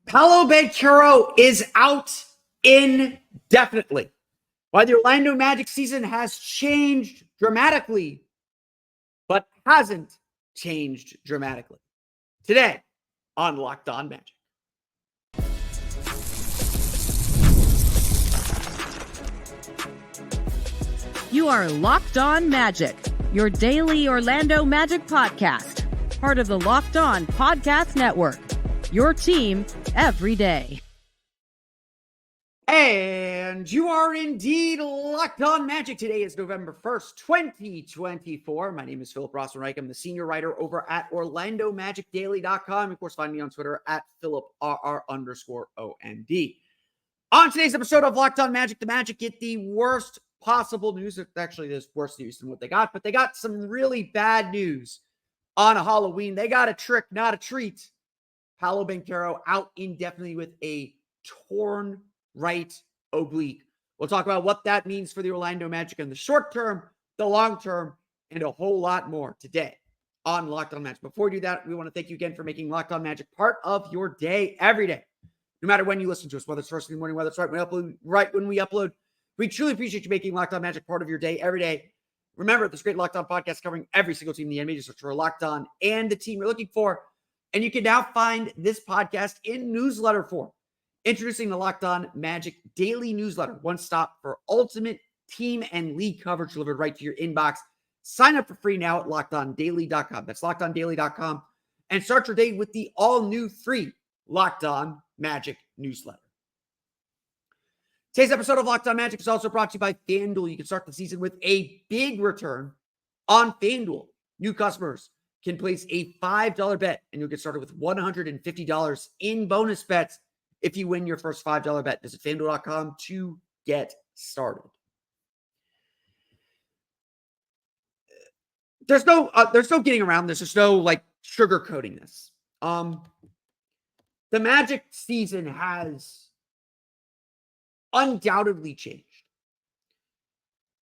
Paolo Banchero is out indefinitely. While the Orlando Magic season has changed dramatically, but hasn't changed dramatically. Today on Locked On Magic. You are Locked On Magic, your daily Orlando Magic podcast, part of the Locked On Podcast Network, your team every day. And you are indeed Locked On Magic. Today is November 1st, 2024. My name is Philip Rossman-Reich. I'm the senior writer over at OrlandoMagicDaily.com. Of course, find me on Twitter at PhilipRR_OMD. On today's episode of Locked On Magic, the Magic get the worst possible news. Actually, there's worse news than what they got, but they got some really bad news on a Halloween. They got a trick, not a treat. Paolo Banchero out indefinitely with a torn right oblique. We'll talk about what that means for the Orlando Magic in the short term, the long term, and a whole lot more today on Locked On Magic. Before we do that, we want to thank you again for making Locked On Magic part of your day every day. No matter when you listen to us, whether it's first thing in the morning, whether it's right when we upload. We truly appreciate you making Locked On Magic part of your day every day. Remember, this great Locked On podcast covering every single team in the NBA. Just search for Locked On and the team you're looking for. And you can now find this podcast in newsletter form. Introducing the Locked On Magic Daily Newsletter. One stop for ultimate team and league coverage delivered right to your inbox. Sign up for free now at LockedOnDaily.com. That's LockedOnDaily.com. And start your day with the all-new free Locked On Magic newsletter. Today's episode of Locked On Magic is also brought to you by FanDuel. You can start the season with a big return on FanDuel. New customers can place a $5 bet, and you'll get started with $150 in bonus bets if you win your first $5 bet. Visit FanDuel.com to get started. There's no getting around this. There's no sugarcoating this. The Magic season has undoubtedly changed.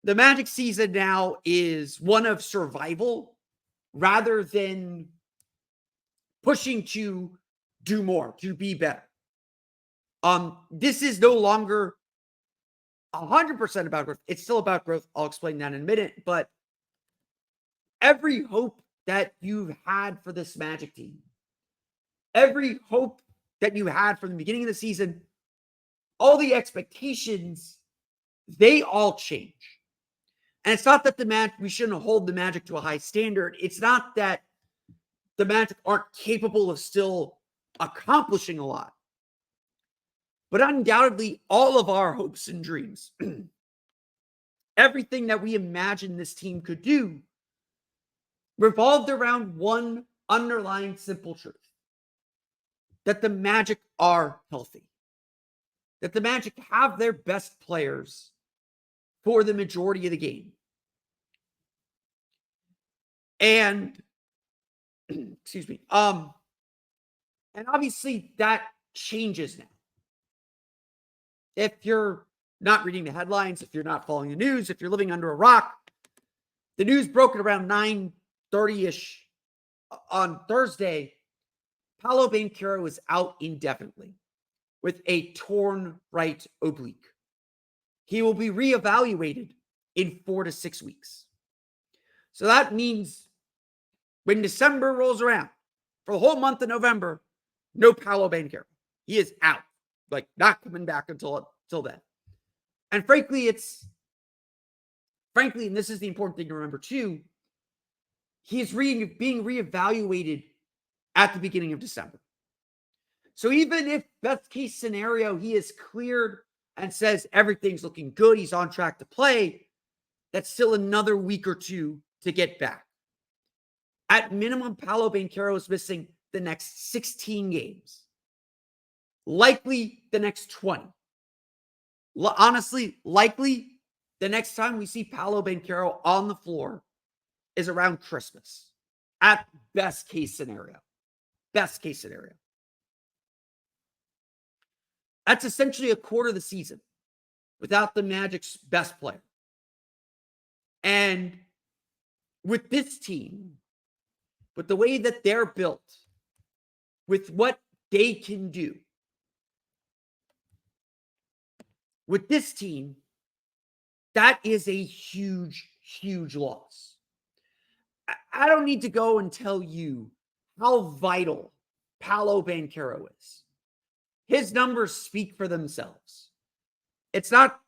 The Magic season now is one of survival rather than pushing to do more, to be better. This is no longer 100% about growth. It's still about growth. I'll explain that in a minute. But every hope that you've had for this Magic team, every hope that you had from the beginning of the season, all the expectations, they all change. And it's not that we shouldn't hold the Magic to a high standard. It's not that the Magic aren't capable of still accomplishing a lot. But undoubtedly, all of our hopes and dreams, everything that we imagined this team could do, revolved around one underlying simple truth: that the Magic are healthy. That the Magic have their best players for the majority of the game. And, excuse me, and obviously that changes now. If you're not reading the headlines, if you're not following the news, if you're living under a rock, the news broke at around 9:30-ish on Thursday. Paolo Banchero is out indefinitely with a torn right oblique. He will be reevaluated in 4 to 6 weeks. So that means when December rolls around, for the whole month of November, no Paolo Banchero. He is out. Not coming back until then. And frankly, and this is the important thing to remember too, he is being reevaluated at the beginning of December. So even if best case scenario, he is cleared and says everything's looking good, he's on track to play, that's still another week or two to get back. At minimum, Paolo Banchero is missing the next 16 games. Likely the next 20. Honestly, likely the next time we see Paolo Banchero on the floor is around Christmas. At best case scenario. Best case scenario. That's essentially a quarter of the season without the Magic's best player. And with this team, with the way that they're built, with what they can do, with this team, that is a huge, huge loss. I don't need to go and tell you how vital Paolo Banchero is. His numbers speak for themselves. It's not,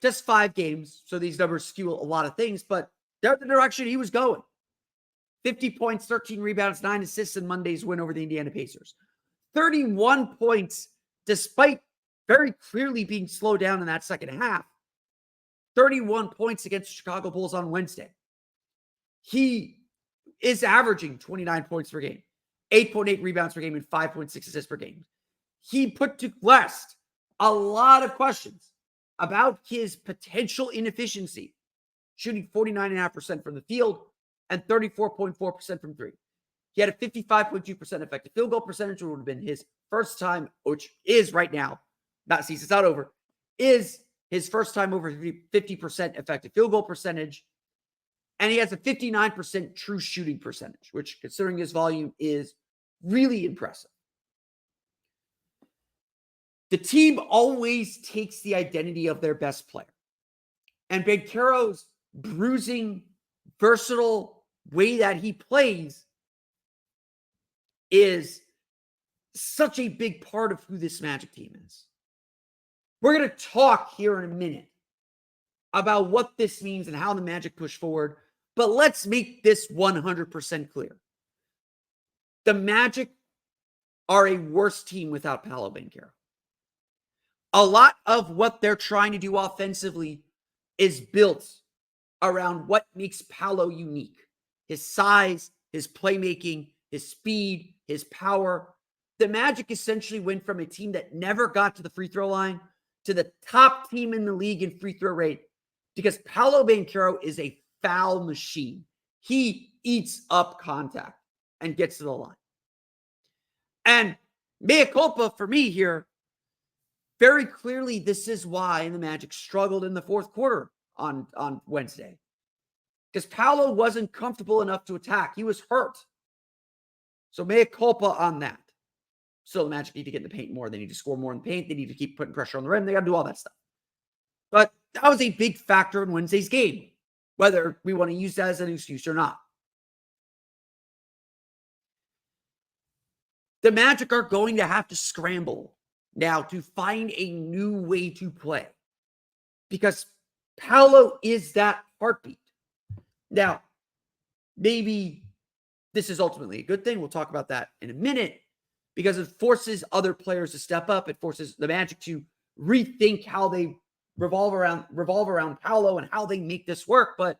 just 5 games, so these numbers skew a lot of things, but they're the direction he was going. 50 points, 13 rebounds, 9 assists in Monday's win over the Indiana Pacers. 31 points, despite very clearly being slowed down in that second half. 31 points against the Chicago Bulls on Wednesday. He is averaging 29 points per game, 8.8 rebounds per game, and 5.6 assists per game. He put to rest a lot of questions about his potential inefficiency, shooting 49.5% from the field and 34.4% from three. He had a 55.2% effective field goal percentage, which would have been his first time, which is right now, not season, it's not over, is his first time over 50% effective field goal percentage. And he has a 59% true shooting percentage, which, considering his volume, is really impressive. The team always takes the identity of their best player. And Banchero's bruising, versatile way that he plays is such a big part of who this Magic team is. We're going to talk here in a minute about what this means and how the Magic push forward, but let's make this 100% clear. The Magic are a worse team without Paolo Banchero. A lot of what they're trying to do offensively is built around what makes Paolo unique. His size, his playmaking, his speed, his power. The Magic essentially went from a team that never got to the free throw line to the top team in the league in free throw rate because Paolo Banchero is a foul machine. He eats up contact and gets to the line. And mea culpa for me here, very clearly, this is why the Magic struggled in the fourth quarter on Wednesday. Because Paolo wasn't comfortable enough to attack. He was hurt. So mea culpa on that. So the Magic need to get in the paint more. They need to score more in the paint. They need to keep putting pressure on the rim. They got to do all that stuff. But that was a big factor in Wednesday's game, whether we want to use that as an excuse or not. The Magic are going to have to scramble now to find a new way to play because Paolo is that heartbeat. Now, maybe this is ultimately a good thing. We'll talk about that in a minute because it forces other players to step up. It forces the Magic to rethink how they revolve around Paolo and how they make this work. But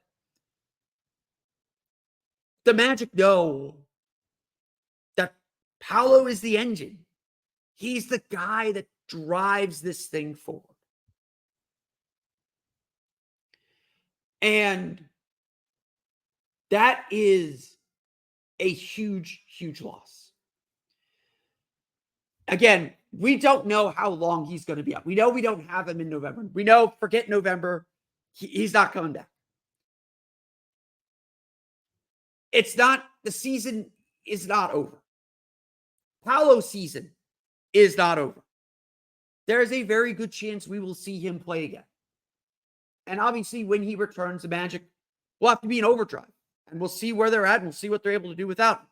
the Magic know that Paolo is the engine. He's the guy that drives this thing forward. And that is a huge, huge loss. Again, we don't know how long he's going to be out. We know we don't have him in November. We know, forget November, he's not coming back. The season is not over. Paolo's season is not over. There is a very good chance we will see him play again. And obviously, when he returns, the Magic will have to be in overdrive. And we'll see where they're at and we'll see what they're able to do without him.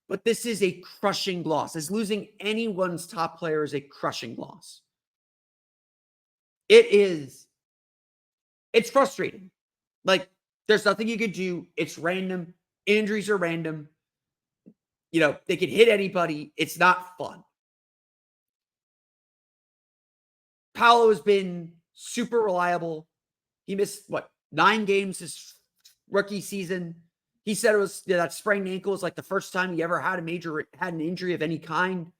But this is a crushing loss. As losing anyone's top player is a crushing loss. It's frustrating. Like, there's nothing you could do. It's random. Injuries are random. They could hit anybody. It's not fun. Paolo has been super reliable. He missed, 9 games his rookie season. He said it was that sprained ankle was like the first time he ever had an injury of any kind.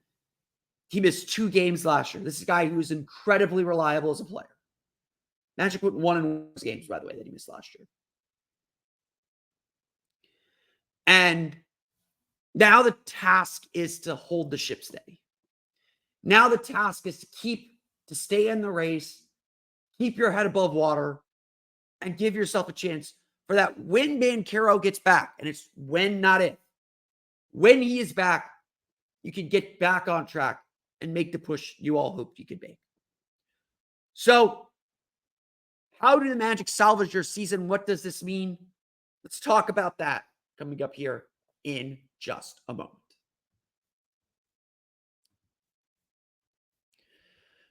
He missed 2 games last year. This is a guy who is incredibly reliable as a player. Magic went 1 in those games, by the way, that he missed last year. And now the task is to hold the ship steady. Now the task is to stay in the race, keep your head above water, and give yourself a chance for that when Banchero gets back, and it's when, not if. When he is back, you can get back on track and make the push you all hoped you could make. So, how do the Magic salvage their season? What does this mean? Let's talk about that coming up here in just a moment.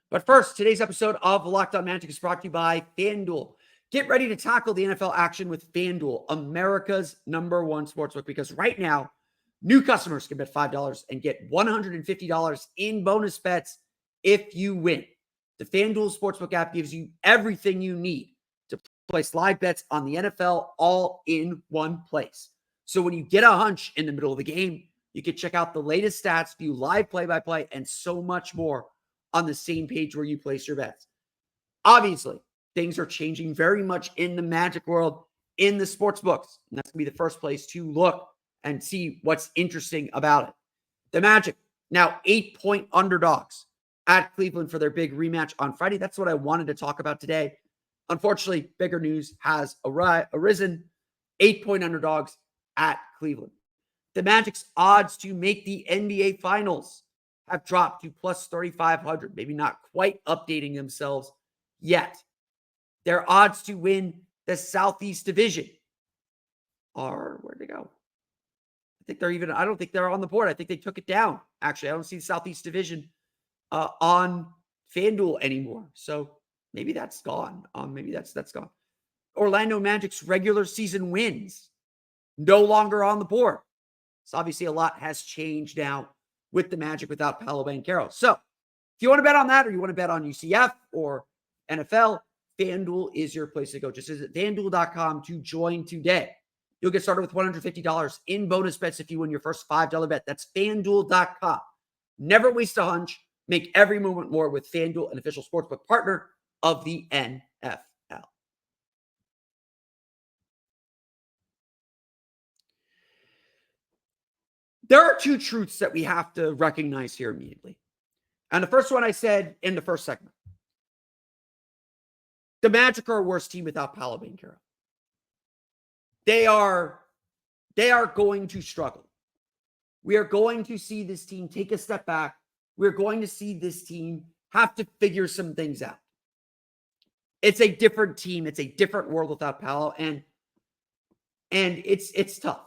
But first, today's episode of Locked On Magic is brought to you by FanDuel. Get ready to tackle the NFL action with FanDuel, America's #1 sportsbook, because right now, new customers can bet $5 and get $150 in bonus bets if you win. The FanDuel Sportsbook app gives you everything you need to place live bets on the NFL all in one place. So when you get a hunch in the middle of the game, you can check out the latest stats, view live play-by-play, and so much more on the same page where you place your bets. Obviously, things are changing very much in the Magic world, in the sports books. And that's going to be the first place to look and see what's interesting about it. The Magic, now 8-point underdogs at Cleveland for their big rematch on Friday. That's what I wanted to talk about today. Unfortunately, bigger news has arisen. 8-point underdogs at Cleveland. The Magic's odds to make the NBA Finals have dropped to plus 3,500, maybe not quite updating themselves yet. Their odds to win the Southeast Division are, where'd they go? I don't think they're on the board. I think they took it down. Actually, I don't see the Southeast Division on FanDuel anymore. So maybe that's gone. Maybe that's gone. Orlando Magic's regular season wins no longer on the board. So obviously a lot has changed now with the Magic without Paolo Banchero. So if you want to bet on that, or you want to bet on UCF or NFL, FanDuel is your place to go. Just visit FanDuel.com to join today. You'll get started with $150 in bonus bets if you win your first $5 bet. That's FanDuel.com. Never waste a hunch. Make every moment more with FanDuel, an official sportsbook partner of the NFL. There are two truths that we have to recognize here immediately. And the first one I said in the first segment. The Magic are a worse team without Paolo Banchero. They are going to struggle. We are going to see this team take a step back. We're going to see this team have to figure some things out. It's a different team. It's a different world without Paolo, and it's tough.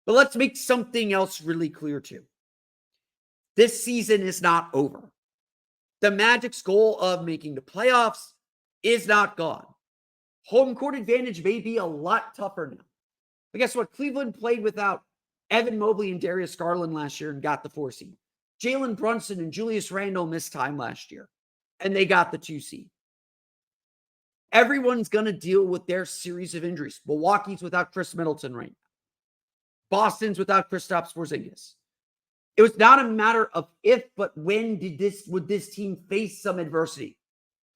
But let's make something else really clear too. This season is not over. The Magic's goal of making the playoffs is not gone. Home court advantage may be a lot tougher now. But guess what? Cleveland played without Evan Mobley and Darius Garland last year and got the 4 seed. Jalen Brunson and Julius Randle missed time last year, and they got the 2 seed. Everyone's going to deal with their series of injuries. Milwaukee's without Chris Middleton right now. Boston's without Kristaps Porzingis. It was not a matter of if, but when would this team face some adversity,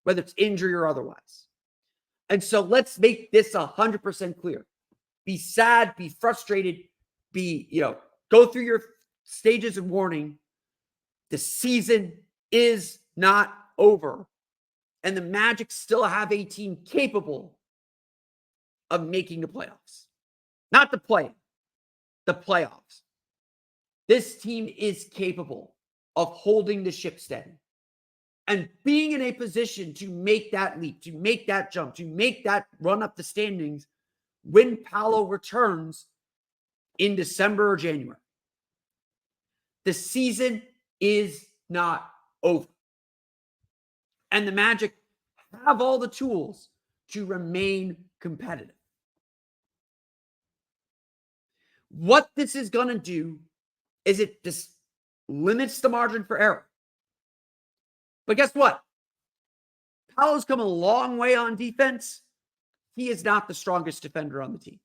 whether it's injury or otherwise. And so let's make this 100% clear. Be sad, be frustrated, go through your stages of mourning. The season is not over. And the Magic still have a team capable of making the playoffs. Not the play-in, the playoffs. This team is capable of holding the ship steady and being in a position to make that leap, to make that jump, to make that run up the standings when Paolo returns in December or January. The season is not over. And the Magic have all the tools to remain competitive. What this is going to do is it just limits the margin for error. But guess what? Paolo's come a long way on defense. He is not the strongest defender on the team.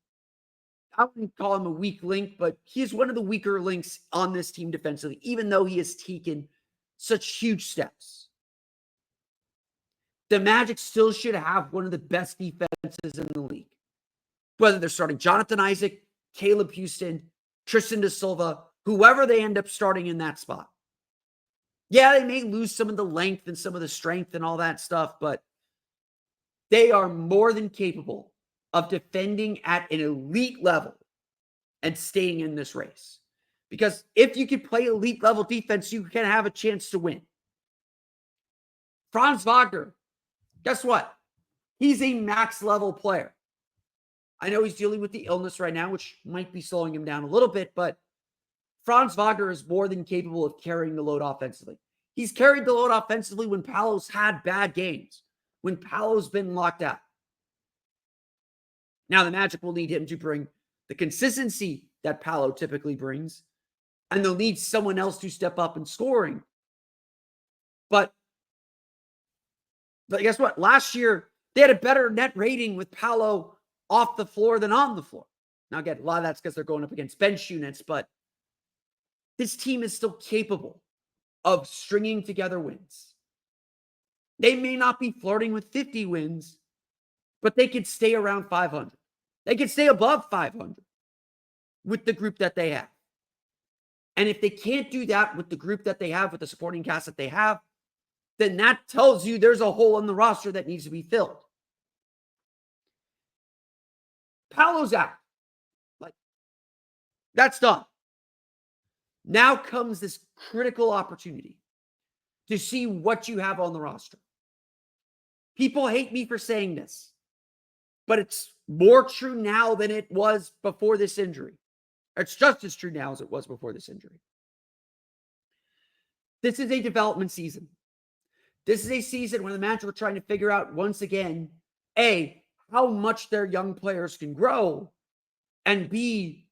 I wouldn't call him a weak link, but he is one of the weaker links on this team defensively, even though he has taken such huge steps. The Magic still should have one of the best defenses in the league. Whether they're starting Jonathan Isaac, Caleb Houston, Tristan Da Silva, whoever they end up starting in that spot. Yeah, they may lose some of the length and some of the strength and all that stuff, but they are more than capable of defending at an elite level and staying in this race. Because if you can play elite level defense, you can have a chance to win. Franz Wagner, guess what? He's a max level player. I know he's dealing with the illness right now, which might be slowing him down a little bit, but Franz Wagner is more than capable of carrying the load offensively. He's carried the load offensively when Paolo's had bad games, when Paolo's been locked out. Now, the Magic will need him to bring the consistency that Paolo typically brings, and they'll need someone else to step up in scoring. But guess what? Last year, they had a better net rating with Paolo off the floor than on the floor. Now, again, a lot of that's because they're going up against bench units, but this team is still capable of stringing together wins. They may not be flirting with 50 wins, but they could stay around 500. They could stay above 500 with the group that they have. And if they can't do that with the group that they have, with the supporting cast that they have, then that tells you there's a hole in the roster that needs to be filled. Paolo's out. Like, that's done. Now comes this critical opportunity to see what you have on the roster. People hate me for saying this, but it's more true now than it was before this injury. It's just as true now as it was before this injury. This is a development season. This is a season where the Magic are trying to figure out once again, A, how much their young players can grow, and B,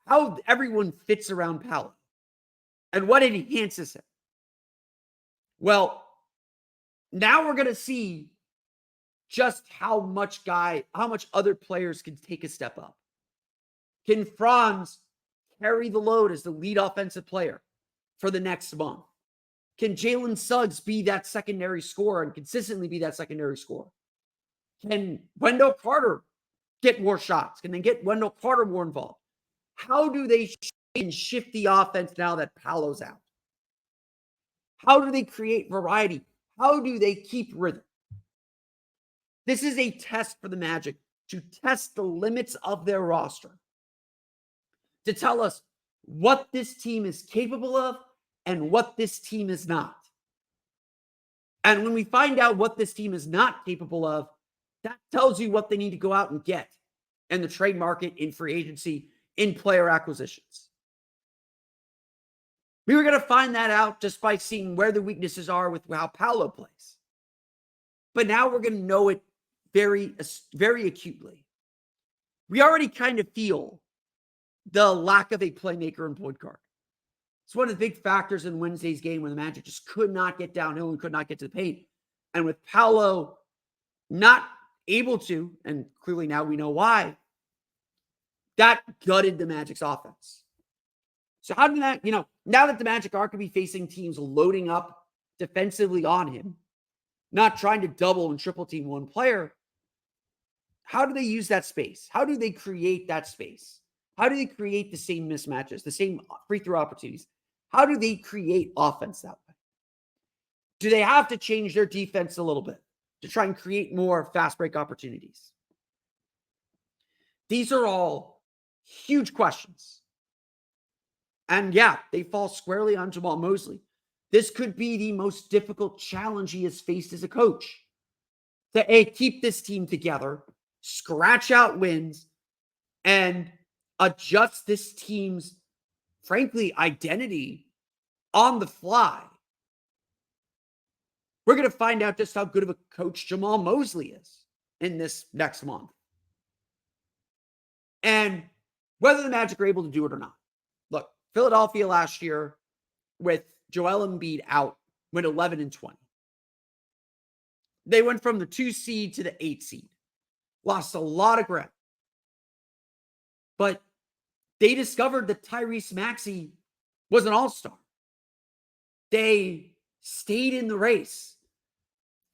how everyone fits around Paolo and what enhances him. Well, now we're going to see just how much other players can take a step up. Can Franz carry the load as the lead offensive player for the next month? Can Jalen Suggs be that secondary scorer and consistently be that secondary scorer? Can Wendell Carter get more shots? Can they get Wendell Carter more involved? How do they shift the offense now that Paolo's out? How do they create variety? How do they keep rhythm? This is a test for the Magic to test the limits of their roster, to tell us what this team is capable of and what this team is not. And when we find out what this team is not capable of, that tells you what they need to go out and get in the trade market, in free agency, in player acquisitions. We were going to find that out just by seeing where the weaknesses are with how Paolo plays. But now we're going to know it very, very acutely. We already kind of feel the lack of a playmaker in point guard. It's one of the big factors in Wednesday's game where the Magic just could not get downhill and could not get to the paint. And with Paolo not able to, and clearly now we know why, that gutted the Magic's offense. So how did that, now that the Magic are going to be facing teams loading up defensively on him, not trying to double and triple team one player, how do they use that space? How do they create that space? How do they create the same mismatches, the same free throw opportunities? How do they create offense that way? Do they have to change their defense a little bit to try and create more fast break opportunities? These are all huge questions. And yeah, they fall squarely on Jamahl Mosley. This could be the most difficult challenge he has faced as a coach. To A, keep this team together, scratch out wins, and adjust this team's, frankly, identity on the fly. We're going to find out just how good of a coach Jamahl Mosley is in this next month. And whether the Magic are able to do it or not. Look, Philadelphia last year with Joel Embiid out went 11-20. They went from the 2 seed to the 8 seed. Lost a lot of ground. But they discovered that Tyrese Maxey was an all-star. They stayed in the race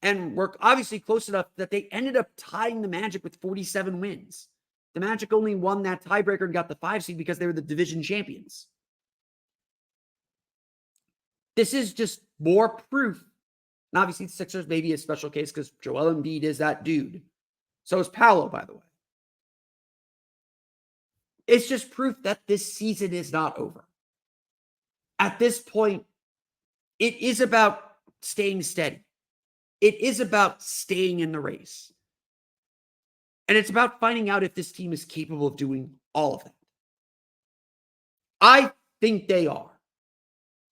and were obviously close enough that they ended up tying the Magic with 47 wins. The Magic only won that tiebreaker and got the 5 seed because they were the division champions. This is just more proof. And obviously the Sixers may be a special case because Joel Embiid is that dude. So is Paolo, by the way. It's just proof that this season is not over. At this point, it is about staying steady. It is about staying in the race. And it's about finding out if this team is capable of doing all of that. I think they are.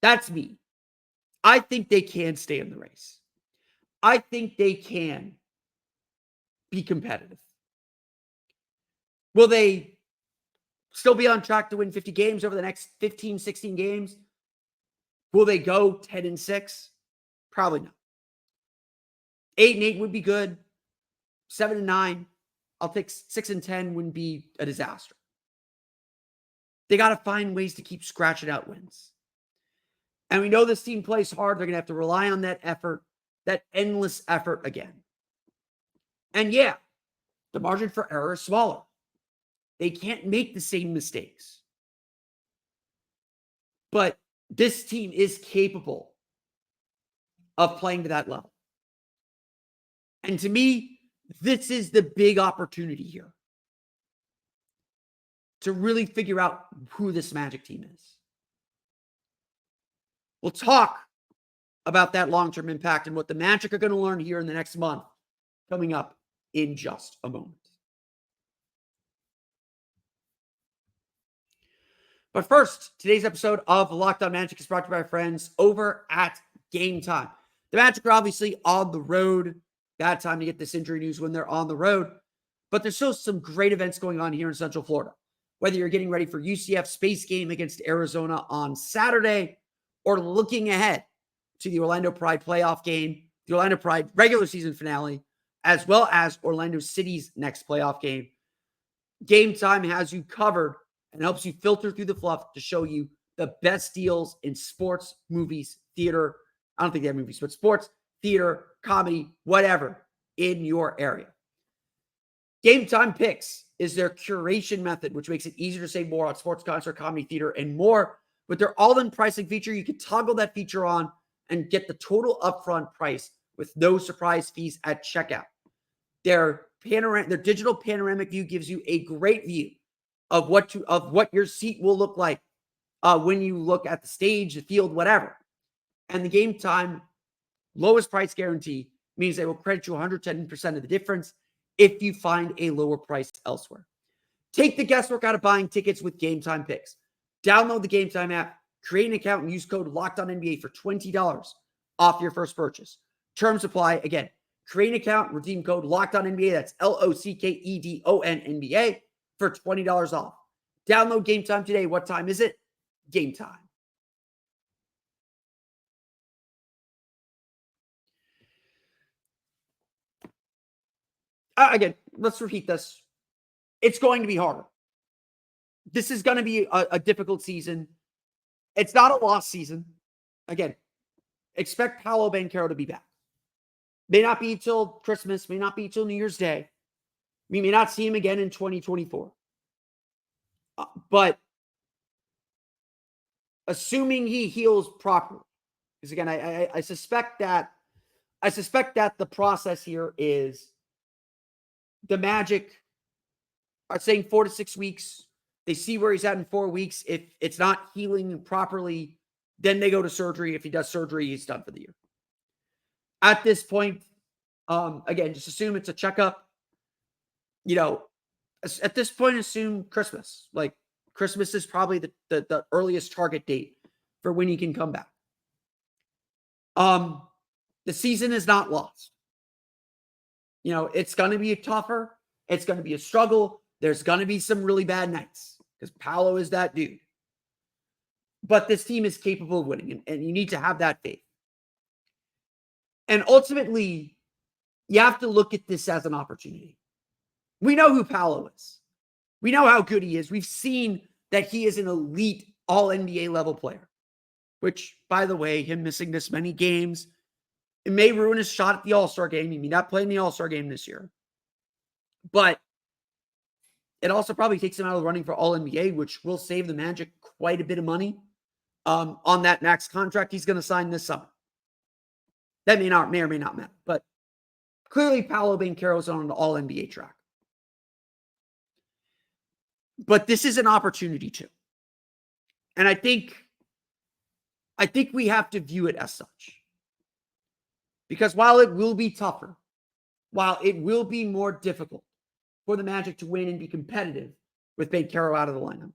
That's me. I think they can stay in the race. I think they can be competitive. Will they still be on track to win 50 games over the next 15, 16 games? Will they go 10-6? Probably not. 8-8 would be good. 7-9. I'll take 6-10 wouldn't be a disaster. They got to find ways to keep scratching out wins. And we know this team plays hard. They're going to have to rely on that effort, that endless effort again. And yeah, the margin for error is smaller. They can't make the same mistakes. But this team is capable of playing to that level. And to me, this is the big opportunity here to really figure out who this Magic team is. We'll talk about that long-term impact and what the Magic are going to learn here in the next month, coming up in just a moment. But first, today's episode of Locked On Magic is brought to you by our friends over at Game Time. The Magic are obviously on the road. Bad time to get this injury news when they're on the road. But there's still some great events going on here in Central Florida. Whether you're getting ready for UCF's space game against Arizona on Saturday or looking ahead to the Orlando Pride playoff game, the Orlando Pride regular season finale, as well as Orlando City's next playoff game, Game Time has you covered and helps you filter through the fluff to show you the best deals in sports, movies, theater. I don't think they have movies, but sports, theater, comedy, whatever in your area. Game Time Picks is their curation method, which makes it easier to save more on sports, concert, comedy, theater, and more. With their all-in pricing feature, you can toggle that feature on and get the total upfront price with no surprise fees at checkout. Their digital panoramic view gives you a great view of what your seat will look like when you look at the stage, the field, whatever. And the Game Time lowest price guarantee means they will credit you 110% of the difference if you find a lower price elsewhere. Take the guesswork out of buying tickets with Game Time Picks. Download the Game Time app, create an account, and use code LOCKEDONNBA for $20 off your first purchase. Terms apply. Again, create an account, redeem code LOCKEDONNBA. That's LOCKEDONNBA for $20 off. Download Game Time today. What time is it? Game time. Again, let's repeat this. It's going to be harder. This is going to be a difficult season. It's not a lost season. Again, expect Paolo Banchero to be back. May not be till Christmas, may not be till New Year's Day. We may not see him again in 2024. But assuming he heals properly, because again, I suspect that the process here is the Magic are saying 4 to 6 weeks. They see where he's at in 4 weeks. If it's not healing properly, then they go to surgery. If he does surgery, he's done for the year. At this point, again, just assume it's a checkup. At this point, assume Christmas. Like, Christmas is probably the earliest target date for when he can come back. The season is not lost. It's going to be tougher. It's going to be a struggle. There's going to be some really bad nights because Paolo is that dude. But this team is capable of winning, and you need to have that faith. And ultimately, you have to look at this as an opportunity. We know who Paolo is. We know how good he is. We've seen that he is an elite all-NBA level player, which, by the way, him missing this many games, it may ruin his shot at the All-Star game. He may not play in the All-Star game this year. But it also probably takes him out of the running for All-NBA, which will save the Magic quite a bit of money on that max contract he's going to sign this summer. That may or may not matter. But clearly, Paolo Banchero is on an All-NBA track. But this is an opportunity too. And I think we have to view it as such. Because while it will be tougher, while it will be more difficult for the Magic to win and be competitive with Banchero out of the lineup,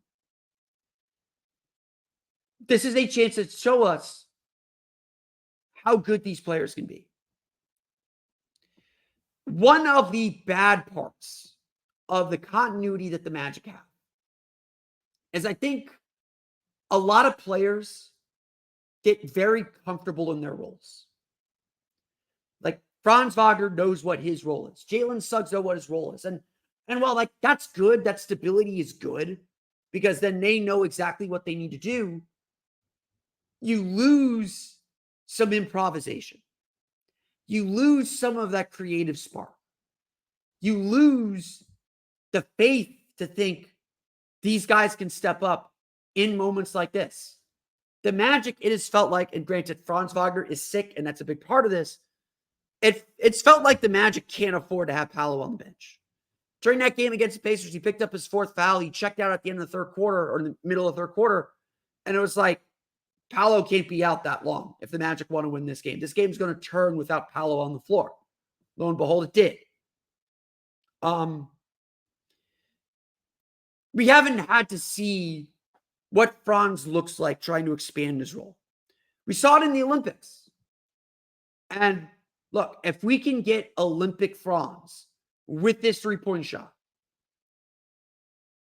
this is a chance to show us how good these players can be. One of the bad parts of the continuity that the Magic have is I think a lot of players get very comfortable in their roles. Like Franz Wagner knows what his role is. Jalen Suggs knows what his role is. And while like that's good, that stability is good because then they know exactly what they need to do. You lose some improvisation. You lose some of that creative spark. You lose the faith to think these guys can step up in moments like this. The Magic, it has felt like, and granted, Franz Wagner is sick, and that's a big part of this. It's felt like the Magic can't afford to have Paolo on the bench. During that game against the Pacers, he picked up his fourth foul. He checked out at the end of the third quarter or in the middle of the third quarter. And it was like, Paolo can't be out that long if the Magic want to win this game. This game's going to turn without Paolo on the floor. Lo and behold, it did. We haven't had to see what Franz looks like trying to expand his role. We saw it in the Olympics. And look, if we can get Olympic Franz with this three-point shot,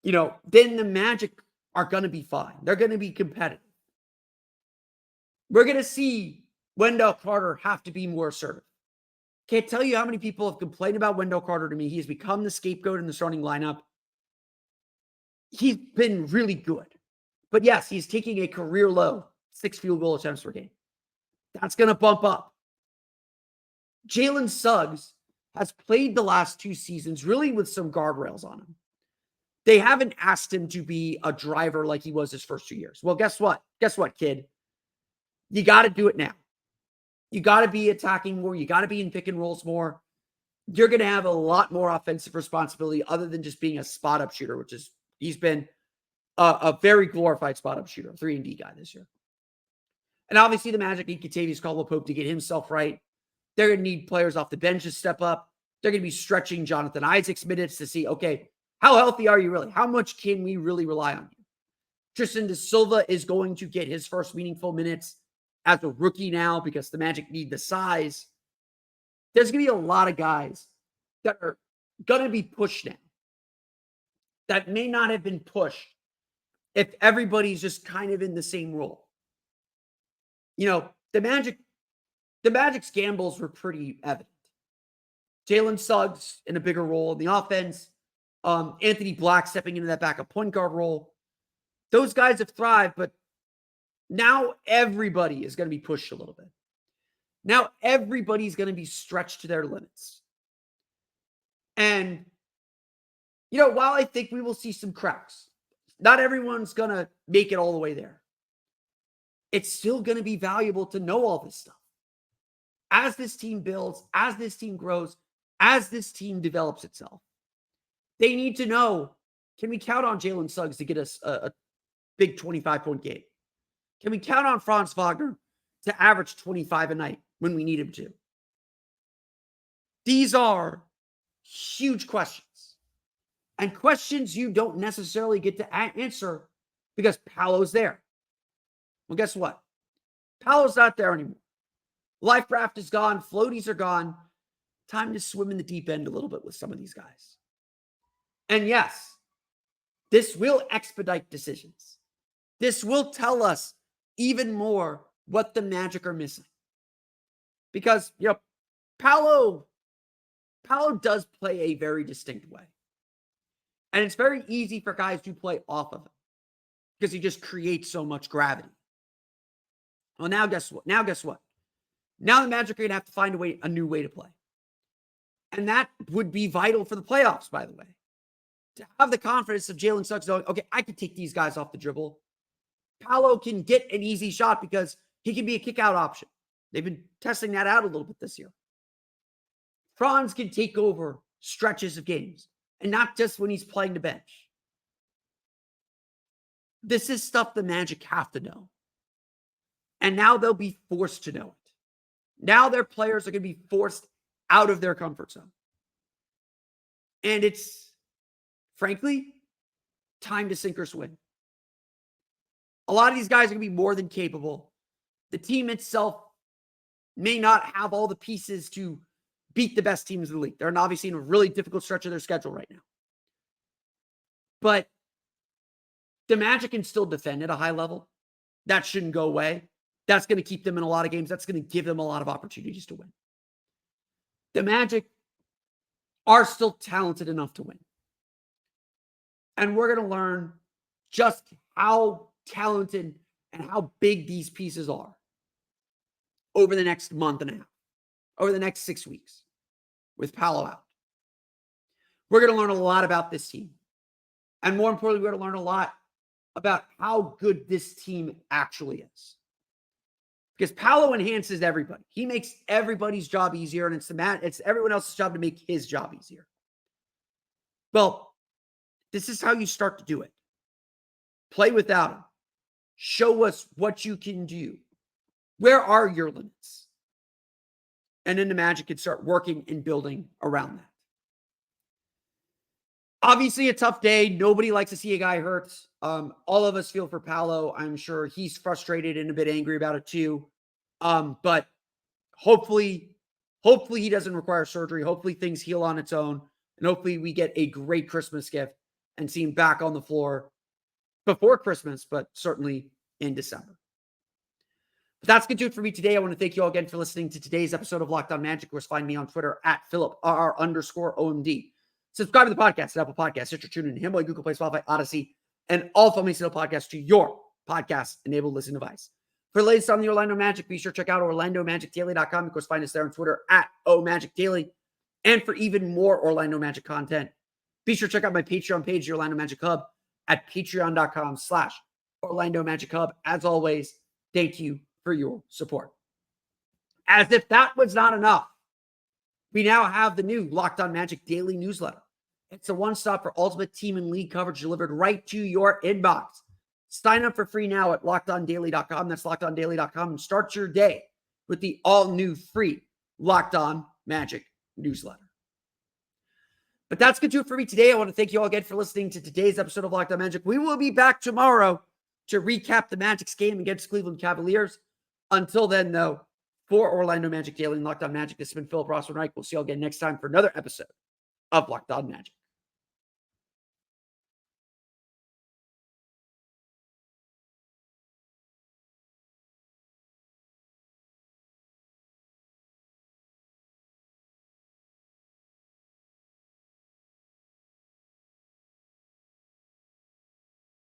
then the Magic are going to be fine. They're going to be competitive. We're going to see Wendell Carter have to be more assertive. Can't tell you how many people have complained about Wendell Carter to me. He has become the scapegoat in the starting lineup. He's been really good. But yes, he's taking a career low 6 field goal attempts per game. That's going to bump up. Jalen Suggs has played the last 2 seasons really with some guardrails on him. They haven't asked him to be a driver like he was his first 2 years. Well, guess what? Guess what, kid? You got to do it now. You got to be attacking more. You got to be in pick and rolls more. You're going to have a lot more offensive responsibility other than just being a spot-up shooter, which is he's been a very glorified spot-up shooter, 3-and-D guy this year. And obviously the Magic need Kentavious Caldwell-Pope to get himself right. They're going to need players off the bench to step up. They're going to be stretching Jonathan Isaac's minutes to see, okay, how healthy are you really? How much can we really rely on you? Tristan Da Silva is going to get his first meaningful minutes as a rookie now because the Magic need the size. There's going to be a lot of guys that are going to be pushed now that may not have been pushed if everybody's just kind of in the same role. The Magic's gambles were pretty evident. Jalen Suggs in a bigger role in the offense. Anthony Black stepping into that backup point guard role. Those guys have thrived, but now everybody is going to be pushed a little bit. Now everybody's going to be stretched to their limits. And, while I think we will see some cracks, not everyone's going to make it all the way there. It's still going to be valuable to know all this stuff. As this team builds, as this team grows, as this team develops itself, they need to know, can we count on Jalen Suggs to get us a big 25-point game? Can we count on Franz Wagner to average 25 a night when we need him to? These are huge questions. And questions you don't necessarily get to answer because Paolo's there. Well, guess what? Paolo's not there anymore. Life raft is gone. Floaties are gone. Time to swim in the deep end a little bit with some of these guys. And yes, this will expedite decisions. This will tell us even more what the Magic are missing. Because, Paolo does play a very distinct way. And it's very easy for guys to play off of him because he just creates so much gravity. Well, now guess what? Now the Magic are going to have to find a new way to play. And that would be vital for the playoffs, by the way. To have the confidence of Jalen Suggs knowing, okay, I can take these guys off the dribble. Paolo can get an easy shot because he can be a kick-out option. They've been testing that out a little bit this year. Franz can take over stretches of games, and not just when he's playing the bench. This is stuff the Magic have to know. And now they'll be forced to know it. Now their players are going to be forced out of their comfort zone. And it's, frankly, time to sink or swim. A lot of these guys are going to be more than capable. The team itself may not have all the pieces to beat the best teams in the league. They're obviously in a really difficult stretch of their schedule right now. But the Magic can still defend at a high level. That shouldn't go away. That's going to keep them in a lot of games. That's going to give them a lot of opportunities to win. The Magic are still talented enough to win. And we're going to learn just how talented and how big these pieces are over the next month and a half, over the next 6 weeks with Paolo out. We're going to learn a lot about this team. And more importantly, we're going to learn a lot about how good this team actually is. Because Paolo enhances everybody. He makes everybody's job easier, and it's everyone else's job to make his job easier. Well, this is how you start to do it. Play without him. Show us what you can do. Where are your limits? And then the Magic can start working and building around that. Obviously, a tough day. Nobody likes to see a guy hurt. All of us feel for Paolo. I'm sure he's frustrated and a bit angry about it too. But hopefully he doesn't require surgery. Hopefully things heal on its own. And hopefully we get a great Christmas gift and see him back on the floor before Christmas, but certainly in December. But that's going to do it for me today. I want to thank you all again for listening to today's episode of Locked On Magic. Of course, find me on Twitter at @PhilipRR_OMD. Subscribe to the podcast at Apple Podcasts, Stitcher, TuneIn, Himalaya, Google Play, Spotify, Odyssey, and all Phone Makes It podcasts to your podcast-enabled listening device. For the latest on the Orlando Magic, be sure to check out OrlandoMagicDaily.com. Of course, find us there on Twitter at @OMagicDaily. And for even more Orlando Magic content, be sure to check out my Patreon page, the Orlando Magic Hub, at patreon.com/Orlando Magic Hub. As always, thank you for your support. As if that was not enough, we now have the new Locked On Magic Daily newsletter. It's a one-stop for ultimate team and league coverage delivered right to your inbox. Sign up for free now at LockedOnDaily.com. That's LockedOnDaily.com, and start your day with the all-new free Locked On Magic newsletter. But that's going to do it for me today. I want to thank you all again for listening to today's episode of Locked On Magic. We will be back tomorrow to recap the Magic's game against Cleveland Cavaliers. Until then, though, for Orlando Magic Daily and Locked On Magic, this has been Philip Rossman-Reich. We'll see you all again next time for another episode of Locked On Magic.